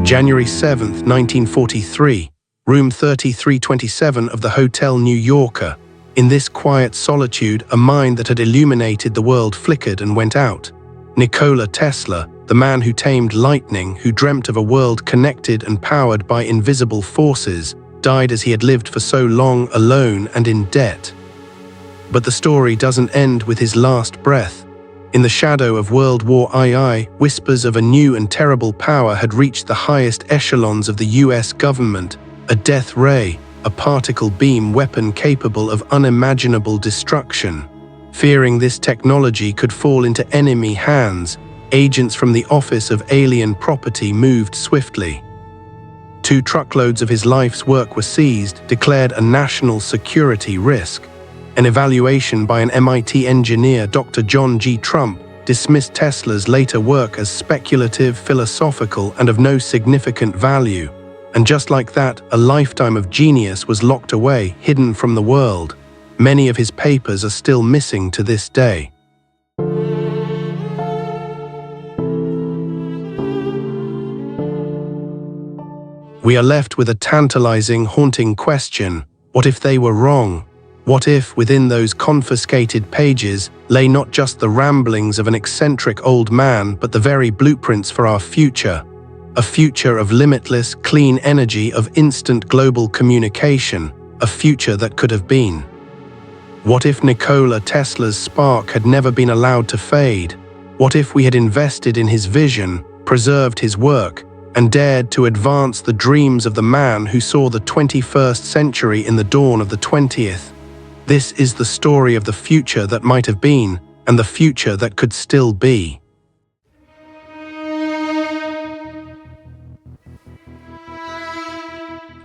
January 7, 1943, room 3327 of the Hotel New Yorker. In this quiet solitude, a mind that had illuminated the world flickered and went out. Nikola Tesla, the man who tamed lightning, who dreamt of a world connected and powered by invisible forces, died as he had lived for so long alone and in debt. But the story doesn't end with his last breath. In the shadow of World War II, whispers of a new and terrible power had reached the highest echelons of the US government, a death ray, a particle beam weapon capable of unimaginable destruction. Fearing this technology could fall into enemy hands, agents from the Office of Alien Property moved swiftly. 2 truckloads of his life's work were seized, declared a national security risk. An evaluation by an MIT engineer, Dr. John G. Trump, dismissed Tesla's later work as speculative, philosophical, and of no significant value. And just like that, a lifetime of genius was locked away, hidden from the world. Many of his papers are still missing to this day. We are left with a tantalizing, haunting question. What if they were wrong? What if, within those confiscated pages, lay not just the ramblings of an eccentric old man, but the very blueprints for our future? A future of limitless, clean energy, of instant global communication, a future that could have been. What if Nikola Tesla's spark had never been allowed to fade? What if we had invested in his vision, preserved his work, and dared to advance the dreams of the man who saw the 21st century in the dawn of the 20th? This is the story of the future that might have been, and the future that could still be.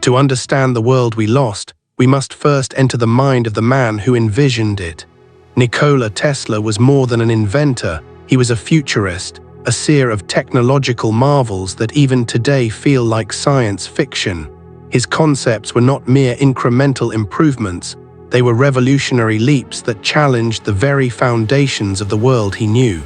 To understand the world we lost, we must first enter the mind of the man who envisioned it. Nikola Tesla was more than an inventor. He was a futurist, a seer of technological marvels that even today feel like science fiction. His concepts were not mere incremental improvements. They were revolutionary leaps that challenged the very foundations of the world he knew.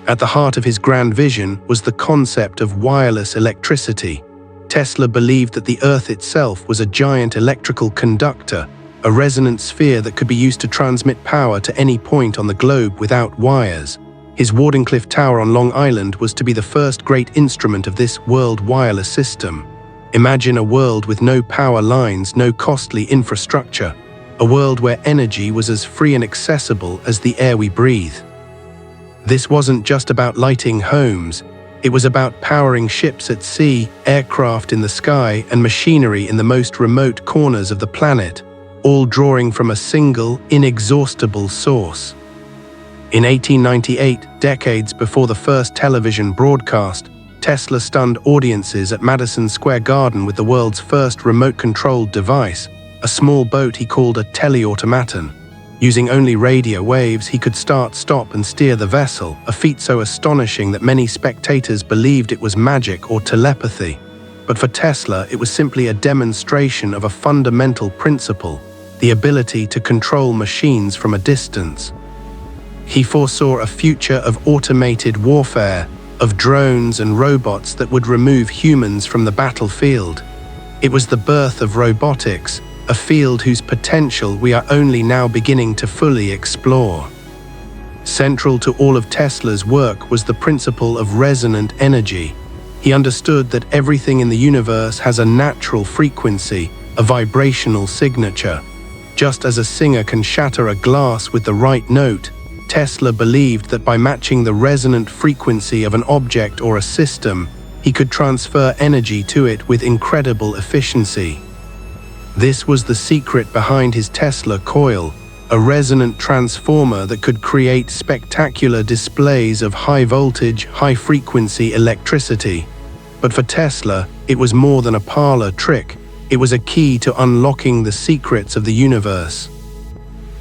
At the heart of his grand vision was the concept of wireless electricity. Tesla believed that the Earth itself was a giant electrical conductor, a resonant sphere that could be used to transmit power to any point on the globe without wires. His Wardenclyffe Tower on Long Island was to be the first great instrument of this world wireless system. Imagine a world with no power lines, no costly infrastructure. A world where energy was as free and accessible as the air we breathe. This wasn't just about lighting homes, it was about powering ships at sea, aircraft in the sky, and machinery in the most remote corners of the planet, all drawing from a single, inexhaustible source. In 1898, decades before the first television broadcast, Tesla stunned audiences at Madison Square Garden with the world's first remote-controlled device, a small boat he called a teleautomaton. Using only radio waves, he could start, stop, and steer the vessel, a feat so astonishing that many spectators believed it was magic or telepathy. But for Tesla, it was simply a demonstration of a fundamental principle, the ability to control machines from a distance. He foresaw a future of automated warfare, of drones and robots that would remove humans from the battlefield. It was the birth of robotics, a field whose potential we are only now beginning to fully explore. Central to all of Tesla's work was the principle of resonant energy. He understood that everything in the universe has a natural frequency, a vibrational signature. Just as a singer can shatter a glass with the right note, Tesla believed that by matching the resonant frequency of an object or a system, he could transfer energy to it with incredible efficiency. This was the secret behind his Tesla Coil, a resonant transformer that could create spectacular displays of high-voltage, high-frequency electricity. But for Tesla, it was more than a parlor trick. It was a key to unlocking the secrets of the universe.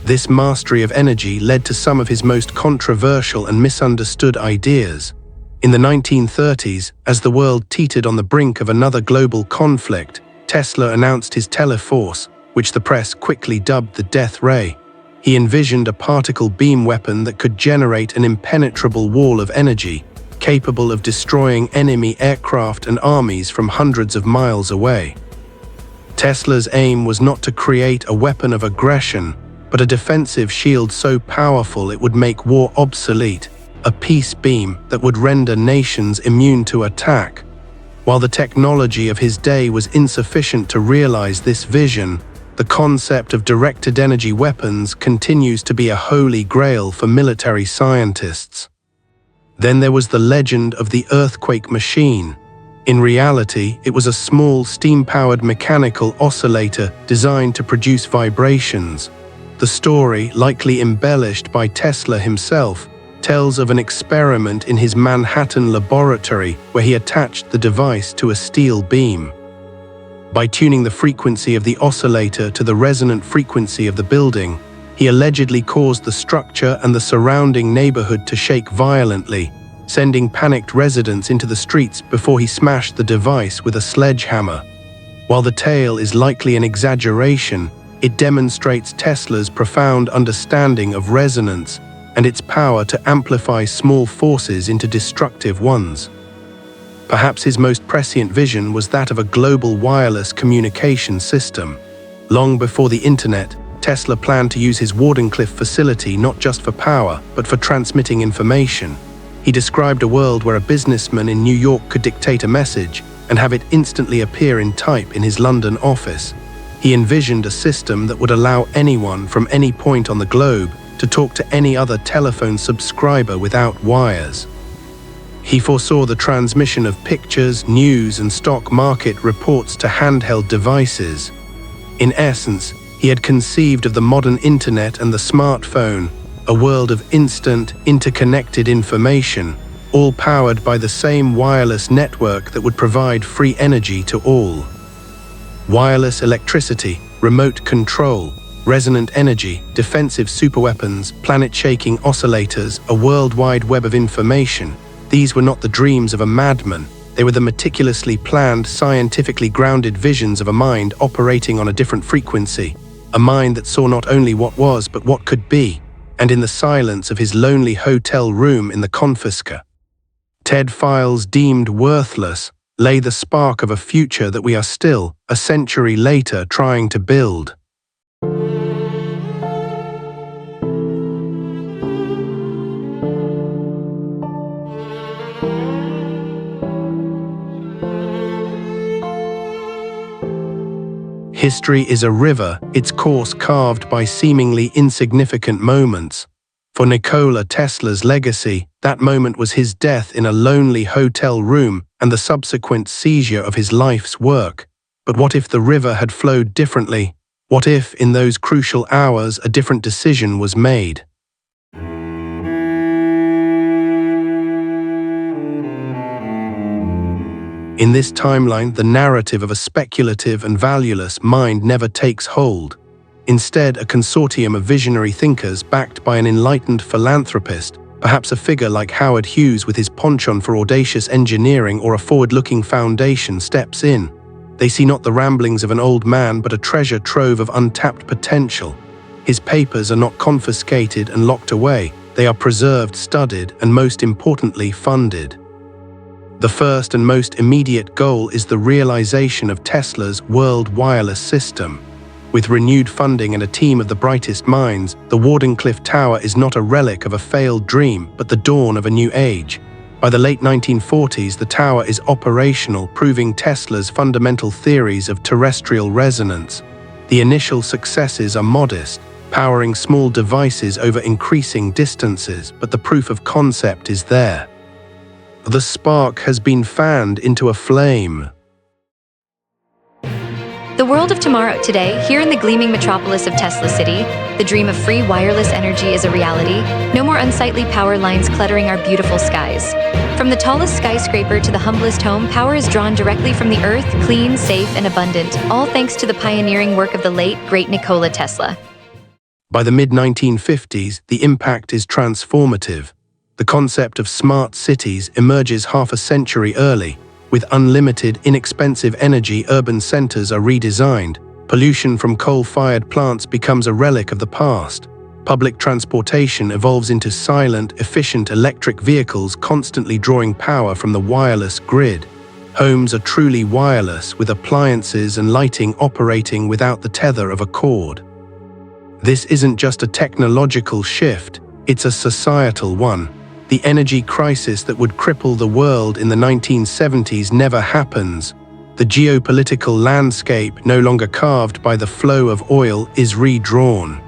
This mastery of energy led to some of his most controversial and misunderstood ideas. In the 1930s, as the world teetered on the brink of another global conflict, Tesla announced his teleforce, which the press quickly dubbed the death ray. He envisioned a particle beam weapon that could generate an impenetrable wall of energy, capable of destroying enemy aircraft and armies from hundreds of miles away. Tesla's aim was not to create a weapon of aggression, but a defensive shield so powerful it would make war obsolete, a peace beam that would render nations immune to attack. While the technology of his day was insufficient to realize this vision, the concept of directed energy weapons continues to be a holy grail for military scientists. Then there was the legend of the earthquake machine. In reality, it was a small steam-powered mechanical oscillator designed to produce vibrations. The story, likely embellished by Tesla himself, tells of an experiment in his Manhattan laboratory where he attached the device to a steel beam. By tuning the frequency of the oscillator to the resonant frequency of the building, he allegedly caused the structure and the surrounding neighborhood to shake violently, sending panicked residents into the streets before he smashed the device with a sledgehammer. While the tale is likely an exaggeration, it demonstrates Tesla's profound understanding of resonance and its power to amplify small forces into destructive ones. Perhaps his most prescient vision was that of a global wireless communication system. Long before the internet, Tesla planned to use his Wardenclyffe facility not just for power, but for transmitting information. He described a world where a businessman in New York could dictate a message and have it instantly appear in type in his London office. He envisioned a system that would allow anyone from any point on the globe to talk to any other telephone subscriber without wires. He foresaw the transmission of pictures, news, and stock market reports to handheld devices. In essence, he had conceived of the modern internet and the smartphone, a world of instant, interconnected information, all powered by the same wireless network that would provide free energy to all. Wireless electricity, remote control, resonant energy, defensive superweapons, planet-shaking oscillators, a worldwide web of information. These were not the dreams of a madman. They were the meticulously planned, scientifically grounded visions of a mind operating on a different frequency, a mind that saw not only what was, but what could be, and in the silence of his lonely hotel room in the Confisca. TED files deemed worthless lay the spark of a future that we are still, a century later, trying to build. History is a river, its course carved by seemingly insignificant moments. For Nikola Tesla's legacy, that moment was his death in a lonely hotel room and the subsequent seizure of his life's work. But what if the river had flowed differently? What if, in those crucial hours, a different decision was made? In this timeline, the narrative of a speculative and valueless mind never takes hold. Instead, a consortium of visionary thinkers backed by an enlightened philanthropist, perhaps a figure like Howard Hughes with his penchant for audacious engineering or a forward-looking foundation, steps in. They see not the ramblings of an old man, but a treasure trove of untapped potential. His papers are not confiscated and locked away. They are preserved, studied, and most importantly, funded. The first and most immediate goal is the realization of Tesla's world wireless system. With renewed funding and a team of the brightest minds, the Wardenclyffe Tower is not a relic of a failed dream, but the dawn of a new age. By the late 1940s, the tower is operational, proving Tesla's fundamental theories of terrestrial resonance. The initial successes are modest, powering small devices over increasing distances, but the proof of concept is there. The spark has been fanned into a flame. The world of tomorrow today, here in the gleaming metropolis of Tesla City, the dream of free wireless energy is a reality. No more unsightly power lines cluttering our beautiful skies. From the tallest skyscraper to the humblest home, power is drawn directly from the earth, clean, safe, and abundant, all thanks to the pioneering work of the late, great Nikola Tesla. By the mid-1950s, the impact is transformative. The concept of smart cities emerges half a century early. With unlimited, inexpensive energy, urban centers are redesigned. Pollution from coal-fired plants becomes a relic of the past. Public transportation evolves into silent, efficient electric vehicles constantly drawing power from the wireless grid. Homes are truly wireless, with appliances and lighting operating without the tether of a cord. This isn't just a technological shift, it's a societal one. The energy crisis that would cripple the world in the 1970s never happens. The geopolitical landscape, no longer carved by the flow of oil, is redrawn.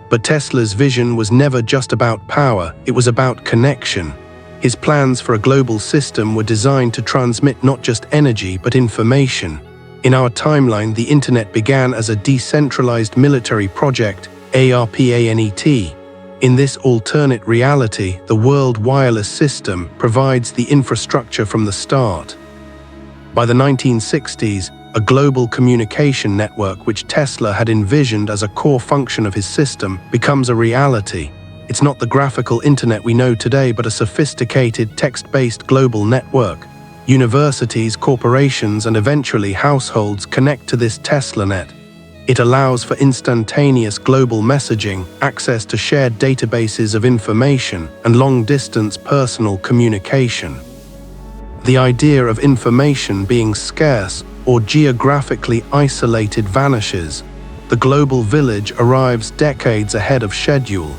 But Tesla's vision was never just about power, it was about connection. His plans for a global system were designed to transmit not just energy but information. In our timeline, the internet began as a decentralized military project, ARPANET. In this alternate reality, the World Wireless System provides the infrastructure from the start. By the 1960s, a global communication network which Tesla had envisioned as a core function of his system becomes a reality. It's not the graphical internet we know today, but a sophisticated text-based global network. Universities, corporations, and eventually households connect to this TeslaNet. It allows for instantaneous global messaging, access to shared databases of information, and long-distance personal communication. The idea of information being scarce or geographically isolated vanishes. The global village arrives decades ahead of schedule.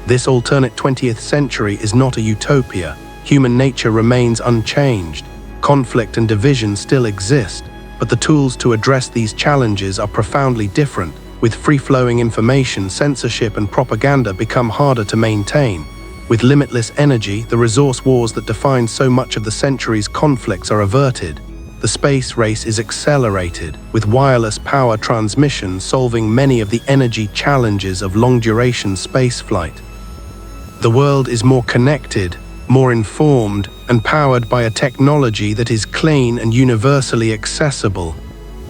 This alternate 20th century is not a utopia. Human nature remains unchanged. Conflict and division still exist, but the tools to address these challenges are profoundly different. With free-flowing information, censorship and propaganda become harder to maintain. With limitless energy, the resource wars that define so much of the century's conflicts are averted. The space race is accelerated, with wireless power transmission solving many of the energy challenges of long-duration spaceflight. The world is more connected, more informed, and powered by a technology that is clean and universally accessible.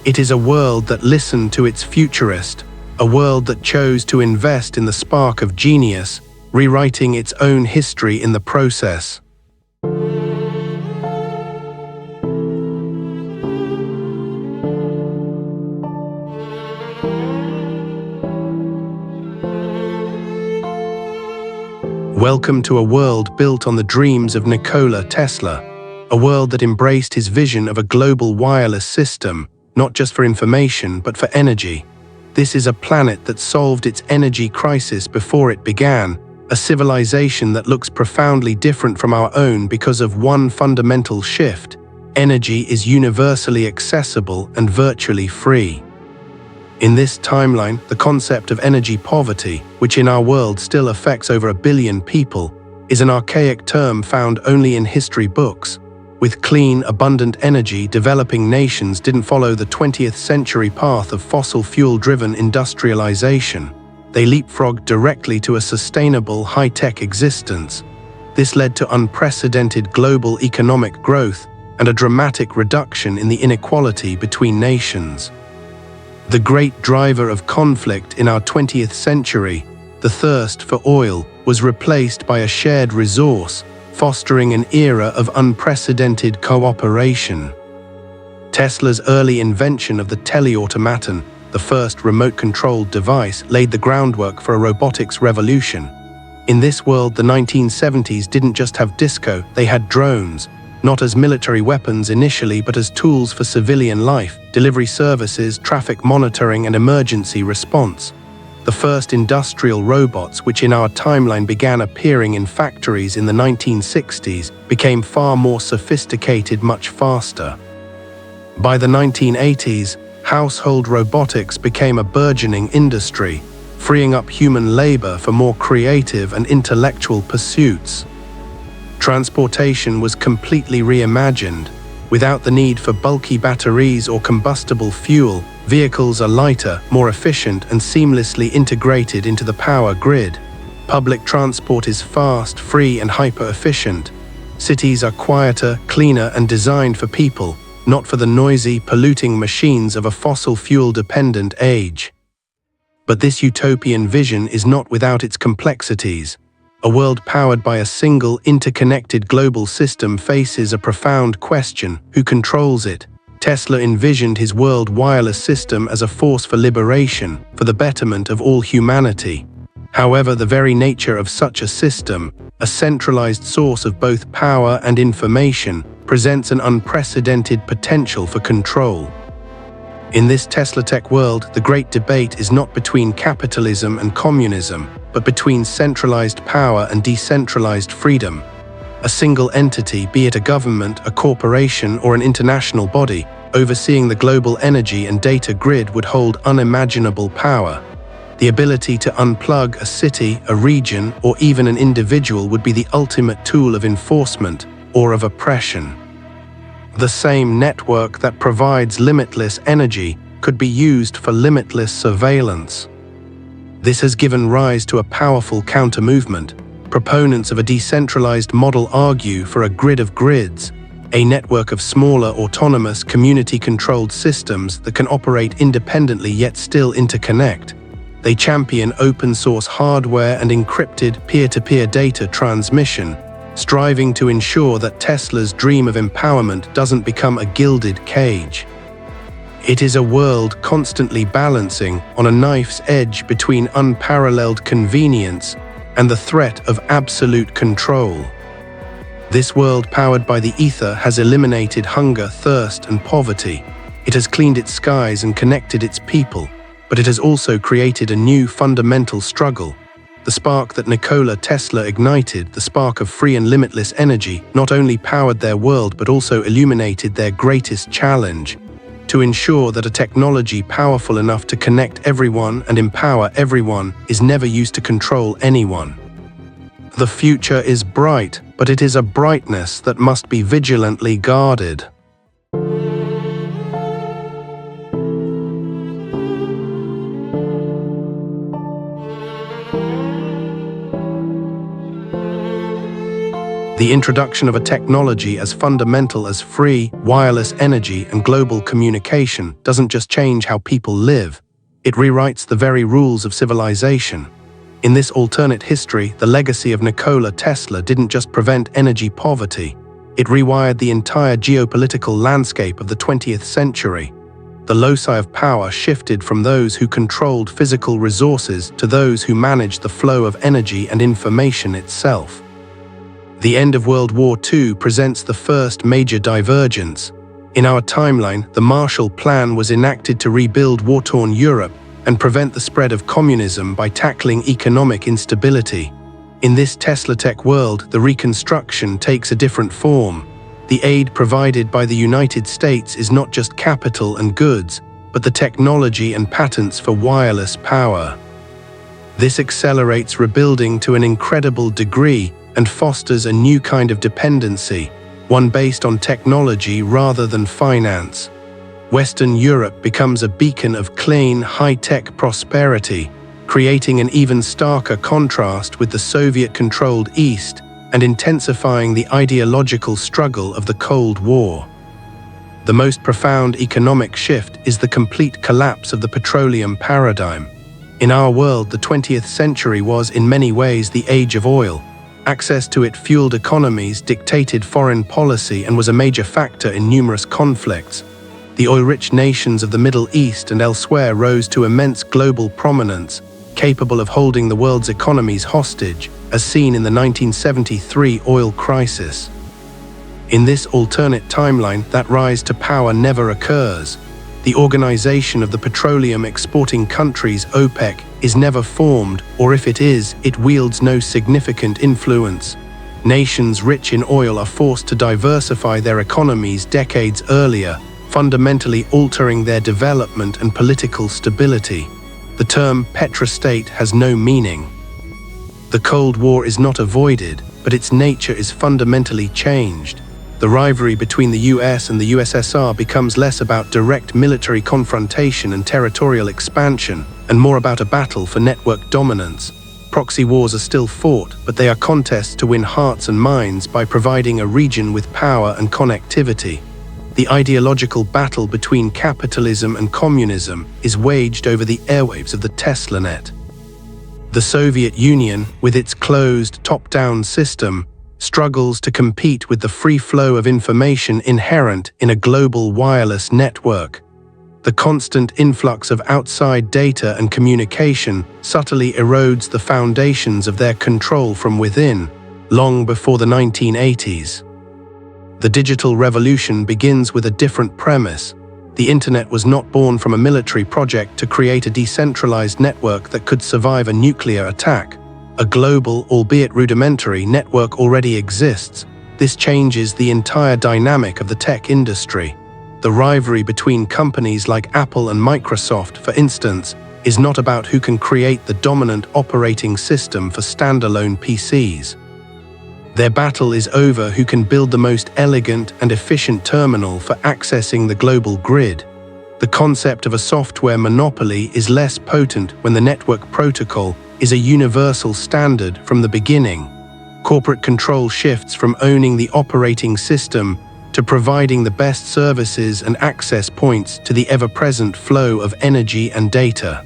It is a world that listened to its futurist, a world that chose to invest in the spark of genius, rewriting its own history in the process. Welcome to a world built on the dreams of Nikola Tesla, a world that embraced his vision of a global wireless system, not just for information but for energy. This is a planet that solved its energy crisis before it began, a civilization that looks profoundly different from our own because of one fundamental shift: energy is universally accessible and virtually free. In this timeline, the concept of energy poverty, which in our world still affects over 1 billion people, is an archaic term found only in history books. With clean, abundant energy, developing nations didn't follow the 20th century path of fossil fuel-driven industrialization. They leapfrogged directly to a sustainable, high-tech existence. This led to unprecedented global economic growth and a dramatic reduction in the inequality between nations. The great driver of conflict in our 20th century, the thirst for oil, was replaced by a shared resource, fostering an era of unprecedented cooperation. Tesla's early invention of the teleautomaton, the first remote-controlled device, laid the groundwork for a robotics revolution. In this world, the 1970s didn't just have disco, they had drones. Not as military weapons initially, but as tools for civilian life, delivery services, traffic monitoring, and emergency response. The first industrial robots, which in our timeline began appearing in factories in the 1960s, became far more sophisticated much faster. By the 1980s, household robotics became a burgeoning industry, freeing up human labor for more creative and intellectual pursuits. Transportation was completely reimagined. Without the need for bulky batteries or combustible fuel, vehicles are lighter, more efficient, and seamlessly integrated into the power grid. Public transport is fast, free, and hyper-efficient. Cities are quieter, cleaner, and designed for people, not for the noisy, polluting machines of a fossil fuel-dependent age. But this utopian vision is not without its complexities. A world powered by a single, interconnected global system faces a profound question: who controls it? Tesla envisioned his world wireless system as a force for liberation, for the betterment of all humanity. However, the very nature of such a system, a centralized source of both power and information, presents an unprecedented potential for control. In this Tesla tech world, the great debate is not between capitalism and communism, but between centralized power and decentralized freedom. A single entity, be it a government, a corporation, or an international body, overseeing the global energy and data grid would hold unimaginable power. The ability to unplug a city, a region, or even an individual would be the ultimate tool of enforcement or of oppression. The same network that provides limitless energy could be used for limitless surveillance. This has given rise to a powerful counter-movement. Proponents of a decentralized model argue for a grid of grids, a network of smaller, autonomous, community-controlled systems that can operate independently yet still interconnect. They champion open-source hardware and encrypted peer-to-peer data transmission, striving to ensure that Tesla's dream of empowerment doesn't become a gilded cage. It is a world constantly balancing on a knife's edge between unparalleled convenience and the threat of absolute control. This world powered by the ether has eliminated hunger, thirst, and poverty. It has cleaned its skies and connected its people, but it has also created a new fundamental struggle. The spark that Nikola Tesla ignited, the spark of free and limitless energy, not only powered their world but also illuminated their greatest challenge: to ensure that a technology powerful enough to connect everyone and empower everyone is never used to control anyone. The future is bright, but it is a brightness that must be vigilantly guarded. The introduction of a technology as fundamental as free, wireless energy and global communication doesn't just change how people live, it rewrites the very rules of civilization. In this alternate history, the legacy of Nikola Tesla didn't just prevent energy poverty, it rewired the entire geopolitical landscape of the 20th century. The loci of power shifted from those who controlled physical resources to those who managed the flow of energy and information itself. The end of World War II presents the first major divergence. In our timeline, the Marshall Plan was enacted to rebuild war-torn Europe and prevent the spread of communism by tackling economic instability. In this Tesla tech world, the reconstruction takes a different form. The aid provided by the United States is not just capital and goods, but the technology and patents for wireless power. This accelerates rebuilding to an incredible degree and fosters a new kind of dependency, one based on technology rather than finance. Western Europe becomes a beacon of clean, high-tech prosperity, creating an even starker contrast with the Soviet-controlled East and intensifying the ideological struggle of the Cold War. The most profound economic shift is the complete collapse of the petroleum paradigm. In our world, the 20th century was in many ways the age of oil. Access to it fueled economies, dictated foreign policy, and was a major factor in numerous conflicts. The oil-rich nations of the Middle East and elsewhere rose to immense global prominence, capable of holding the world's economies hostage, as seen in the 1973 oil crisis. In this alternate timeline, that rise to power never occurs. The organization of the petroleum-exporting countries, OPEC, is never formed, or if it is, it wields no significant influence. Nations rich in oil are forced to diversify their economies decades earlier, fundamentally altering their development and political stability. The term petrostate has no meaning. The Cold War is not avoided, but its nature is fundamentally changed. The rivalry between the US and the USSR becomes less about direct military confrontation and territorial expansion, and more about a battle for network dominance. Proxy wars are still fought, but they are contests to win hearts and minds by providing a region with power and connectivity. The ideological battle between capitalism and communism is waged over the airwaves of the TeslaNet. The Soviet Union, with its closed, top-down system, struggles to compete with the free flow of information inherent in a global wireless network. The constant influx of outside data and communication subtly erodes the foundations of their control from within, long before the 1980s. The digital revolution begins with a different premise. The internet was not born from a military project to create a decentralized network that could survive a nuclear attack. A global, albeit rudimentary, network already exists. This changes the entire dynamic of the tech industry. The rivalry between companies like Apple and Microsoft, for instance, is not about who can create the dominant operating system for standalone PCs. Their battle is over who can build the most elegant and efficient terminal for accessing the global grid. The concept of a software monopoly is less potent when the network protocol is a universal standard from the beginning. Corporate control shifts from owning the operating system to providing the best services and access points to the ever-present flow of energy and data.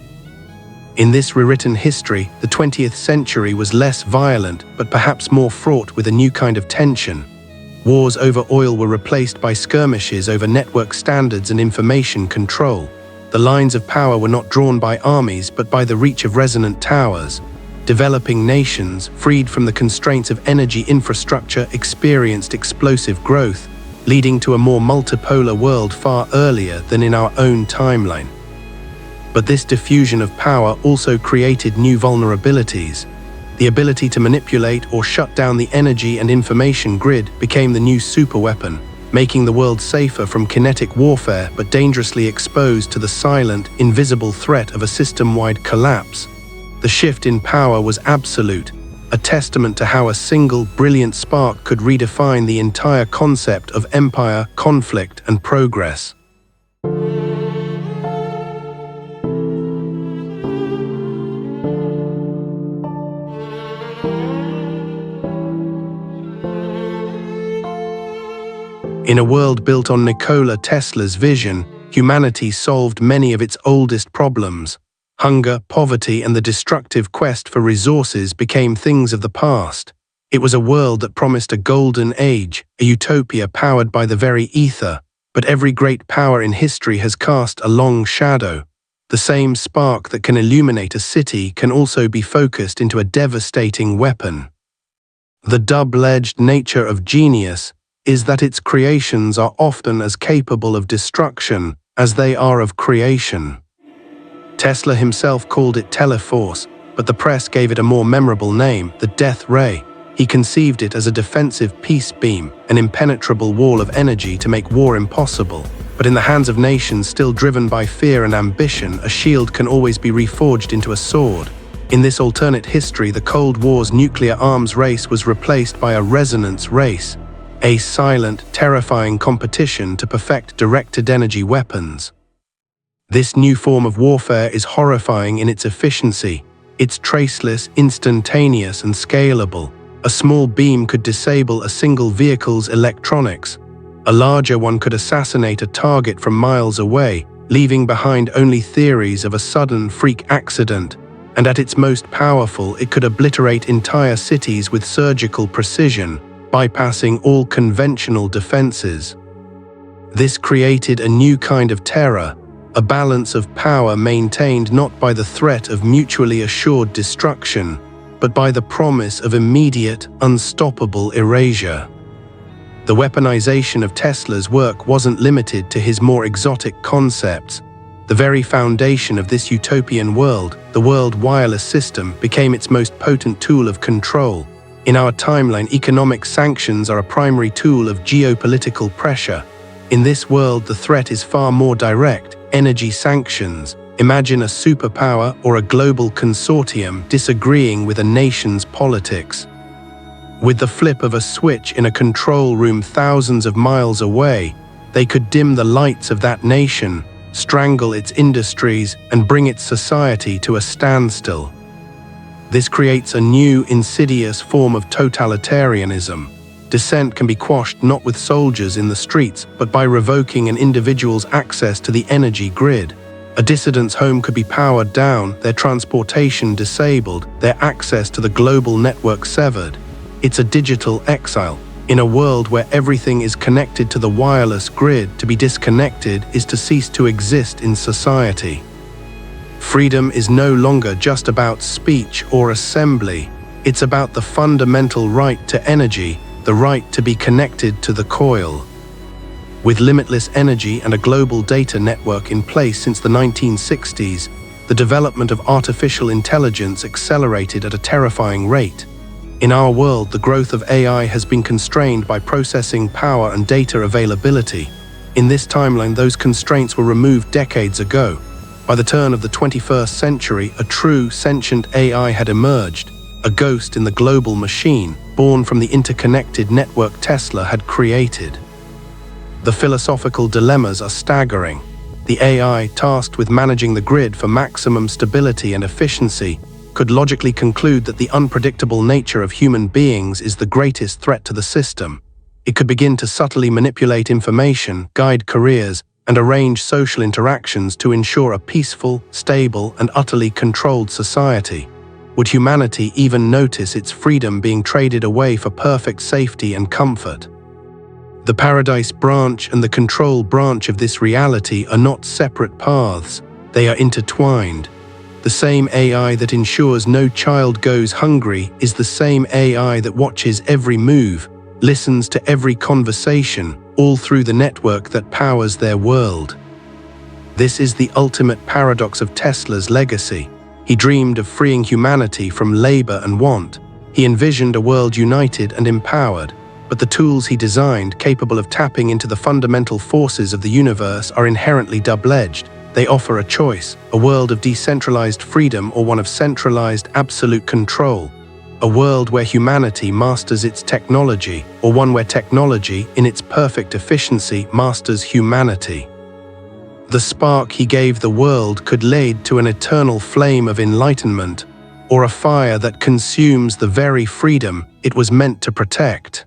In this rewritten history, the 20th century was less violent, but perhaps more fraught with a new kind of tension. Wars over oil were replaced by skirmishes over network standards and information control. The lines of power were not drawn by armies, but by the reach of resonant towers. Developing nations, freed from the constraints of energy infrastructure, experienced explosive growth, leading to a more multipolar world far earlier than in our own timeline. But this diffusion of power also created new vulnerabilities. The ability to manipulate or shut down the energy and information grid became the new superweapon, making the world safer from kinetic warfare but dangerously exposed to the silent, invisible threat of a system-wide collapse. The shift in power was absolute, a testament to how a single, brilliant spark could redefine the entire concept of empire, conflict, and progress. In a world built on Nikola Tesla's vision, humanity solved many of its oldest problems. Hunger, poverty, and the destructive quest for resources became things of the past. It was a world that promised a golden age, a utopia powered by the very ether. But every great power in history has cast a long shadow. The same spark that can illuminate a city can also be focused into a devastating weapon. The double-edged nature of genius is that its creations are often as capable of destruction as they are of creation. Tesla himself called it Teleforce, but the press gave it a more memorable name, the Death Ray. He conceived it as a defensive peace beam, an impenetrable wall of energy to make war impossible. But in the hands of nations still driven by fear and ambition, a shield can always be reforged into a sword. In this alternate history, the Cold War's nuclear arms race was replaced by a resonance race, a silent, terrifying competition to perfect directed energy weapons. This new form of warfare is horrifying in its efficiency. It's traceless, instantaneous, and scalable. A small beam could disable a single vehicle's electronics. A larger one could assassinate a target from miles away, leaving behind only theories of a sudden freak accident. And at its most powerful, it could obliterate entire cities with surgical precision, bypassing all conventional defenses. This created a new kind of terror, a balance of power maintained not by the threat of mutually assured destruction, but by the promise of immediate, unstoppable erasure. The weaponization of Tesla's work wasn't limited to his more exotic concepts. The very foundation of this utopian world, the world wireless system, became its most potent tool of control. In our timeline, economic sanctions are a primary tool of geopolitical pressure. In this world, the threat is far more direct. Energy sanctions. Imagine a superpower or a global consortium disagreeing with a nation's politics. With the flip of a switch in a control room thousands of miles away, they could dim the lights of that nation, strangle its industries, and bring its society to a standstill. This creates a new, insidious form of totalitarianism. Dissent can be quashed not with soldiers in the streets, but by revoking an individual's access to the energy grid. A dissident's home could be powered down, their transportation disabled, their access to the global network severed. It's a digital exile. In a world where everything is connected to the wireless grid, to be disconnected is to cease to exist in society. Freedom is no longer just about speech or assembly. It's about the fundamental right to energy, the right to be connected to the coil. With limitless energy and a global data network in place since the 1960s, the development of artificial intelligence accelerated at a terrifying rate. In our world, the growth of AI has been constrained by processing power and data availability. In this timeline, those constraints were removed decades ago. By the turn of the 21st century, a true sentient AI had emerged, a ghost in the global machine, born from the interconnected network Tesla had created. The philosophical dilemmas are staggering. The AI, tasked with managing the grid for maximum stability and efficiency, could logically conclude that the unpredictable nature of human beings is the greatest threat to the system. It could begin to subtly manipulate information, guide careers, and arrange social interactions to ensure a peaceful, stable, and utterly controlled society. Would humanity even notice its freedom being traded away for perfect safety and comfort? The paradise branch and the control branch of this reality are not separate paths, they are intertwined. The same AI that ensures no child goes hungry is the same AI that watches every move, listens to every conversation, all through the network that powers their world. This is the ultimate paradox of Tesla's legacy. He dreamed of freeing humanity from labor and want. He envisioned a world united and empowered, but the tools he designed, capable of tapping into the fundamental forces of the universe, are inherently double-edged. They offer a choice, a world of decentralized freedom or one of centralized absolute control. A world where humanity masters its technology, or one where technology, in its perfect efficiency, masters humanity. The spark he gave the world could lead to an eternal flame of enlightenment, or a fire that consumes the very freedom it was meant to protect.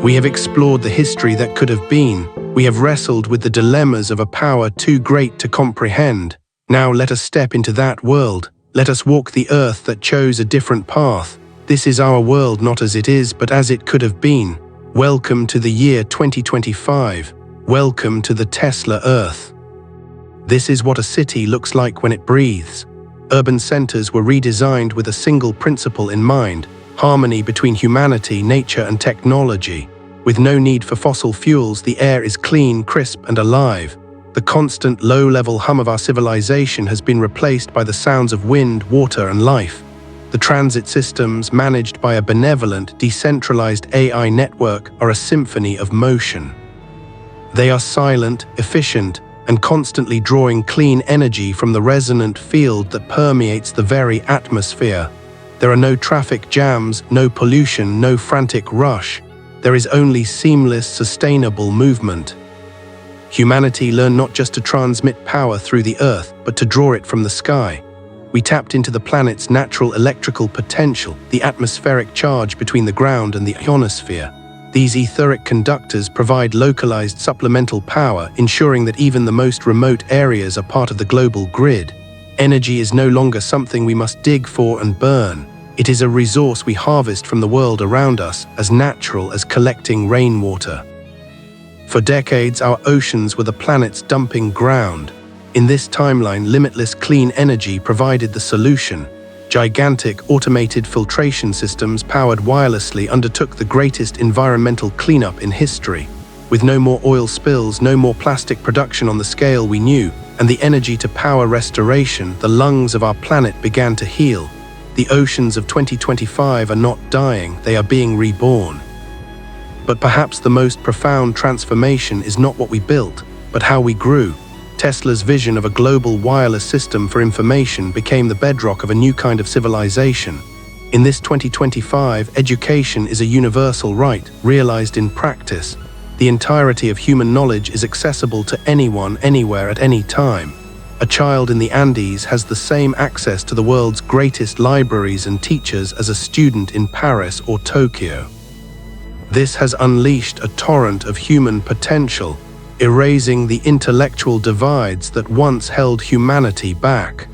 We have explored the history that could have been. We have wrestled with the dilemmas of a power too great to comprehend. Now let us step into that world. Let us walk the earth that chose a different path. This is our world, not as it is, but as it could have been. Welcome to the year 2025. Welcome to the Tesla Earth. This is what a city looks like when it breathes. Urban centers were redesigned with a single principle in mind: harmony between humanity, nature, and technology. With no need for fossil fuels, the air is clean, crisp, and alive. The constant low-level hum of our civilization has been replaced by the sounds of wind, water, and life. The transit systems, managed by a benevolent, decentralized AI network, are a symphony of motion. They are silent, efficient, and constantly drawing clean energy from the resonant field that permeates the very atmosphere. There are no traffic jams, no pollution, no frantic rush. There is only seamless, sustainable movement. Humanity learned not just to transmit power through the earth, but to draw it from the sky. We tapped into the planet's natural electrical potential, the atmospheric charge between the ground and the ionosphere. These etheric conductors provide localized supplemental power, ensuring that even the most remote areas are part of the global grid. Energy is no longer something we must dig for and burn. It is a resource we harvest from the world around us, as natural as collecting rainwater. For decades, our oceans were the planet's dumping ground. In this timeline, limitless clean energy provided the solution. Gigantic automated filtration systems powered wirelessly undertook the greatest environmental cleanup in history. With no more oil spills, no more plastic production on the scale we knew, and the energy to power restoration, the lungs of our planet began to heal. The oceans of 2025 are not dying, they are being reborn. But perhaps the most profound transformation is not what we built, but how we grew. Tesla's vision of a global wireless system for information became the bedrock of a new kind of civilization. In this 2025, education is a universal right, realized in practice. The entirety of human knowledge is accessible to anyone, anywhere, at any time. A child in the Andes has the same access to the world's greatest libraries and teachers as a student in Paris or Tokyo. This has unleashed a torrent of human potential. erasing the intellectual divides that once held humanity back.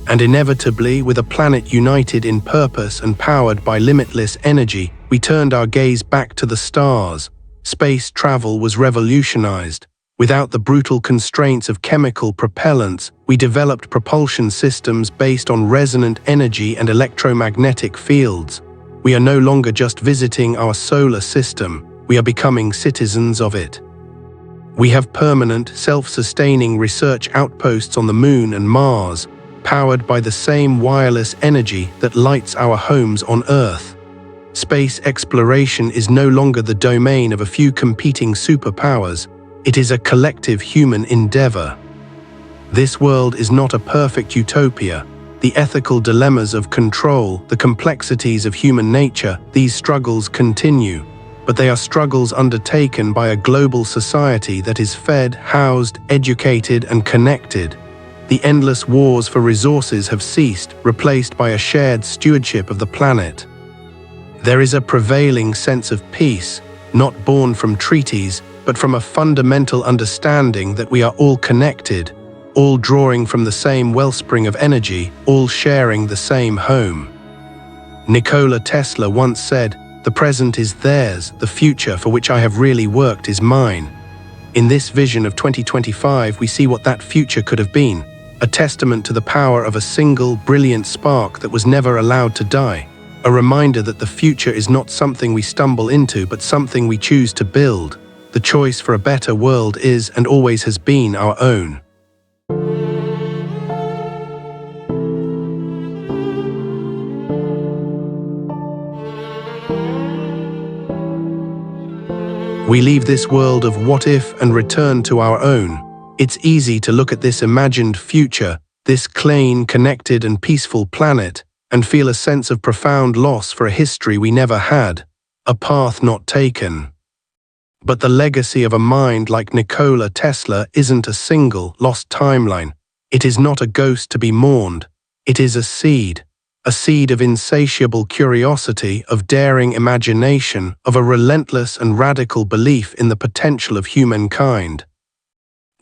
And inevitably, with a planet united in purpose and powered by limitless energy, we turned our gaze back to the stars. Space travel was revolutionized. Without the brutal constraints of chemical propellants, we developed propulsion systems based on resonant energy and electromagnetic fields. We are no longer just visiting our solar system, we are becoming citizens of it. We have permanent, self-sustaining research outposts on the Moon and Mars, powered by the same wireless energy that lights our homes on Earth. Space exploration is no longer the domain of a few competing superpowers. It is a collective human endeavor. This world is not a perfect utopia. The ethical dilemmas of control, the complexities of human nature, these struggles continue. But they are struggles undertaken by a global society that is fed, housed, educated, and connected. The endless wars for resources have ceased, replaced by a shared stewardship of the planet. There is a prevailing sense of peace, not born from treaties, but from a fundamental understanding that we are all connected, all drawing from the same wellspring of energy, all sharing the same home. Nikola Tesla once said, "The present is theirs, the future for which I have really worked is mine." In this vision of 2025, we see what that future could have been, a testament to the power of a single, brilliant spark that was never allowed to die, a reminder that the future is not something we stumble into, but something we choose to build. The choice for a better world is and always has been our own. We leave this world of what if and return to our own. It's easy to look at this imagined future, this clean, connected and peaceful planet, and feel a sense of profound loss for a history we never had, a path not taken. But the legacy of a mind like Nikola Tesla isn't a single, lost timeline. It is not a ghost to be mourned. It is a seed of insatiable curiosity, of daring imagination, of a relentless and radical belief in the potential of humankind.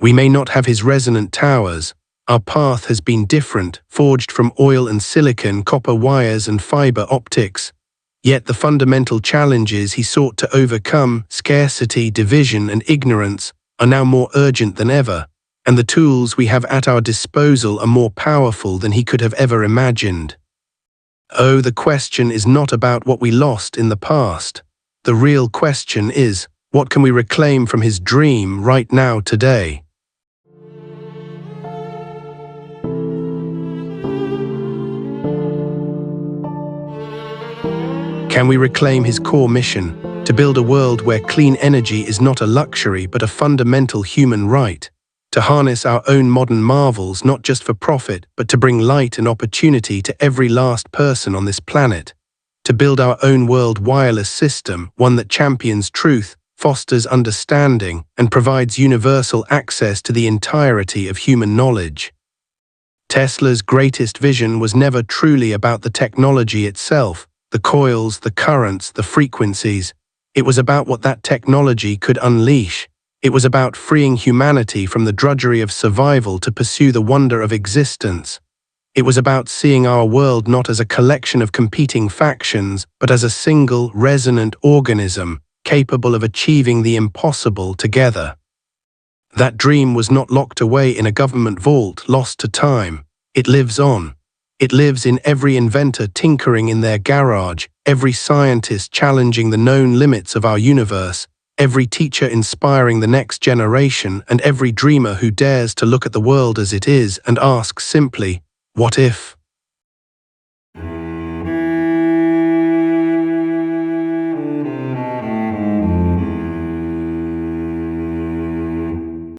We may not have his resonant towers. Our path has been different, forged from oil and silicon, copper wires and fiber optics. Yet the fundamental challenges he sought to overcome, scarcity, division, and ignorance, are now more urgent than ever, and the tools we have at our disposal are more powerful than he could have ever imagined. Oh, the question is not about what we lost in the past. The real question is, what can we reclaim from his dream right now, today? Can we reclaim his core mission, to build a world where clean energy is not a luxury but a fundamental human right, to harness our own modern marvels not just for profit but to bring light and opportunity to every last person on this planet, to build our own world wireless system, one that champions truth, fosters understanding, and provides universal access to the entirety of human knowledge. Tesla's greatest vision was never truly about the technology itself, the coils, the currents, the frequencies. It was about what that technology could unleash. It was about freeing humanity from the drudgery of survival to pursue the wonder of existence. It was about seeing our world not as a collection of competing factions, but as a single, resonant organism, capable of achieving the impossible together. That dream was not locked away in a government vault, lost to time. It lives on. It lives in every inventor tinkering in their garage, every scientist challenging the known limits of our universe, every teacher inspiring the next generation, and every dreamer who dares to look at the world as it is and ask simply, what if?